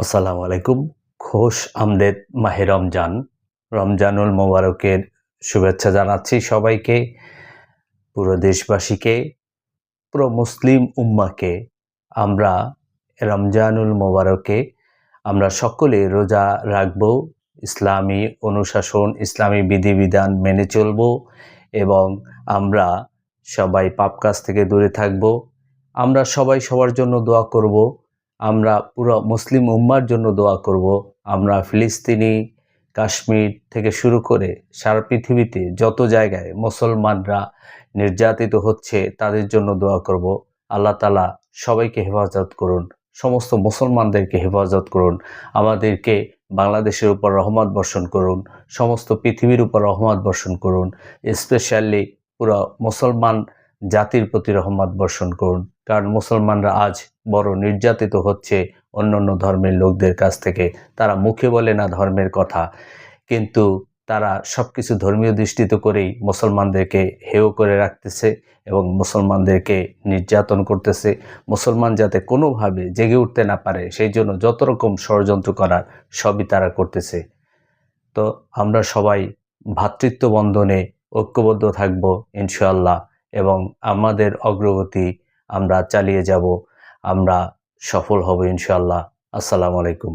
আসসালামু আলাইকুম। খোশ আমদের মাহে রমজান। রমজানুল মোবারকের শুভেচ্ছা জানাচ্ছি সবাইকে, পুরো দেশবাসীকে, পুরো মুসলিম উম্মাহকে। আমরা রমজানুল মোবারকে আমরা সকলে রোজা রাখব, ইসলামী অনুশাসন, ইসলামী বিধিবিধান মেনে চলব এবং আমরা সবাই পাপ কাজ থেকে দূরে থাকব। আমরা সবাই সবার জন্য দোয়া করব। আমরা পুরো মুসলিম উম্মার জন্য দোয়া করব। আমরা ফিলিস্তিনি, কাশ্মীর থেকে শুরু করে সারা পৃথিবীতে যত জায়গায় মুসলমানরা নির্যাতিত হচ্ছে তাদের জন্য দোয়া করব। আল্লাহ তাআলা সবাইকে হেফাজত করুন, সমস্ত মুসলমানদেরকে হেফাজত করুন, আমাদেরকে বাংলাদেশের উপর রহমত বর্ষণ করুন, সমস্ত পৃথিবীর উপর রহমত বর্ষণ করুন, স্পেশালি পুরো মুসলমান জাতির প্রতি রহমত বর্ষণ করুন। কারণ মুসলমানরা আজ বড় নির্যাতিত হচ্ছে অন্যান্য ধর্মের লোকদের কাছ থেকে। তারা মুখে বলে না ধর্মের কথা, কিন্তু তারা সব কিছু ধর্মীয় দৃষ্টিতে করেই মুসলমানদেরকে হেয় করে রাখতেছে এবং মুসলমানদেরকে নির্যাতন করতেছে। মুসলমান যাতে কোনোভাবে জেগে উঠতে না পারে সেই জন্য যত রকম ষড়যন্ত্র করার সবই তারা করতেছে। তো আমরা সবাই ভ্রাতৃত্ব বন্ধনে ঐক্যবদ্ধ থাকব ইনশাআল্লাহ এবং আমাদের অগ্রগতি আমরা চালিয়ে যাব। আমরা সফল হব ইনশাআল্লাহ। আসসালামু আলাইকুম।